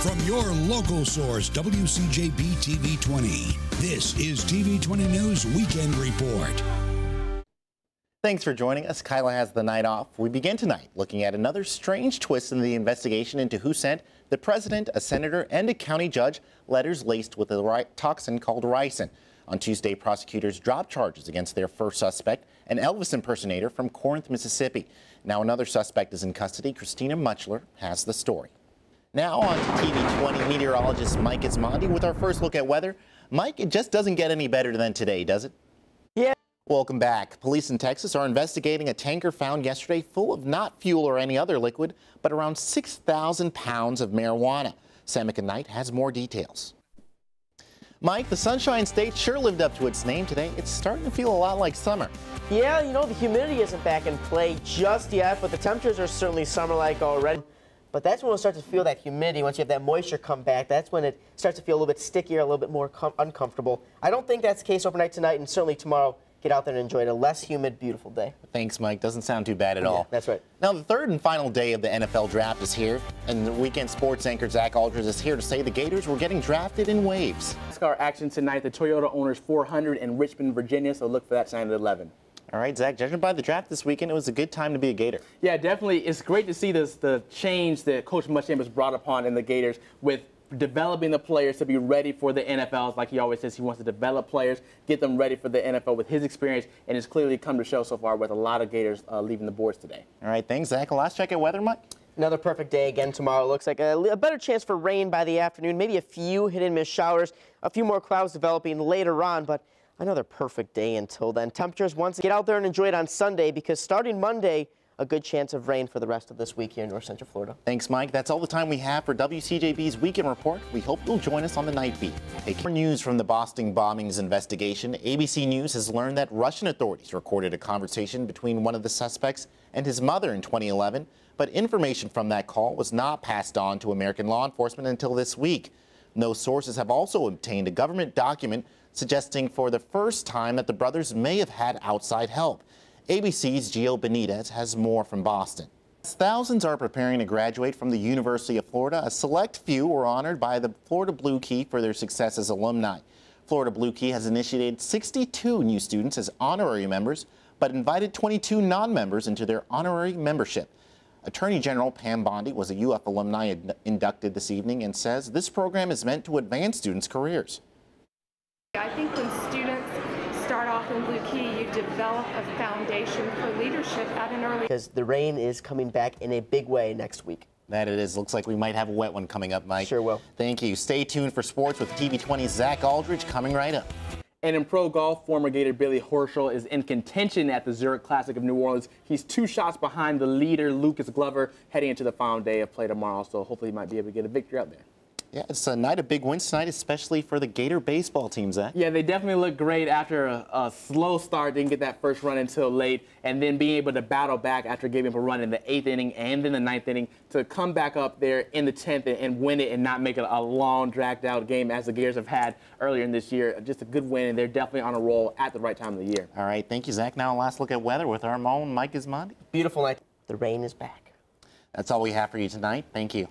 From your local source, WCJB TV 20, this is TV 20 News Weekend Report. Thanks for joining us. Kyla has the night off. We begin tonight looking at another strange twist in the investigation into who sent the president, a senator, and a county judge letters laced with a toxin called ricin. On Tuesday, prosecutors dropped charges against their first suspect, an Elvis impersonator from Corinth, Mississippi. Now another suspect is in custody. Christina Muchler has the story. Now on to TV 20 meteorologist Mike Gismondi with our first look at weather. Mike, it just doesn't get any better than today, does it? Yeah. Welcome back. Police in Texas are investigating a tanker found yesterday full of not fuel or any other liquid, but around 6,000 pounds of marijuana. Samika Knight has more details. Mike, the Sunshine State sure lived up to its name today. It's starting to feel a lot like summer. Yeah, you know, the humidity isn't back in play just yet, but the temperatures are certainly summer-like already. But that's when we'll start to feel that humidity. Once you have that moisture come back, that's when it starts to feel a little bit stickier, a little bit more uncomfortable. I don't think that's the case overnight tonight, and certainly tomorrow. Get out there and enjoy it. A less humid, beautiful day. Thanks, Mike. Doesn't sound too bad at all. That's right. Now, the third and final day of the NFL draft is here, and the weekend sports anchor Zach Aldridge is here to say the Gators were getting drafted in waves. NASCAR action tonight, the Toyota Owners 400 in Richmond, Virginia, so look for that tonight at 11. All right, Zach, judging by the draft this weekend, it was a good time to be a Gator. Yeah, definitely. It's great to see the change that Coach Muschamp has brought upon in the Gators with developing the players to be ready for the NFL. Like he always says, he wants to develop players, get them ready for the NFL with his experience, and it's clearly come to show so far with a lot of Gators leaving the boards today. All right, thanks, Zach. Last check at weather, Mike? Another perfect day again tomorrow. Looks like a better chance for rain by the afternoon, maybe a few hit-and-miss showers, a few more clouds developing later on, but another perfect day until then. Temperatures, once get out there and enjoy it on Sunday, because starting Monday, a good chance of rain for the rest of this week here in North Central Florida. Thanks, Mike. That's all the time we have for WCJB's Weekend Report. We hope you'll join us on the Night Beat. Take more news from the Boston bombings investigation. ABC News has learned that Russian authorities recorded a conversation between one of the suspects and his mother in 2011, but information from that call was not passed on to American law enforcement until this week. Those sources have also obtained a government document suggesting for the first time that the brothers may have had outside help. ABC's Gio Benitez has more from Boston. Thousands are preparing to graduate from the University of Florida. A select few were honored by the Florida Blue Key for their success as alumni. Florida Blue Key has initiated 62 new students as honorary members, but invited 22 non-members into their honorary membership. Attorney General Pam Bondi was a UF alumni inducted this evening and says this program is meant to advance students' careers. I think when students start off in Blue Key, you develop a foundation for leadership at an early... Because the rain is coming back in a big way next week. That it is. Looks like we might have a wet one coming up, Mike. Sure will. Thank you. Stay tuned for sports with TV 20's Zach Aldridge coming right up. And in pro golf, former Gator Billy Horschel is in contention at the Zurich Classic of New Orleans. He's 2 shots behind the leader, Lucas Glover, heading into the final day of play tomorrow. So hopefully he might be able to get a victory out there. Yeah, it's a night of big wins tonight, especially for the Gator baseball team, Zach. Yeah, they definitely look great after a slow start. Didn't get that first run until late, and then being able to battle back after giving up a run in the 8th inning and in the 9th inning to come back up there in the 10th and win it and not make it a long, dragged-out game as the Gators have had earlier in this year. Just a good win, and they're definitely on a roll at the right time of the year. All right, thank you, Zach. Now a last look at weather with our own Mike Gismondi. Beautiful night. The rain is back. That's all we have for you tonight. Thank you.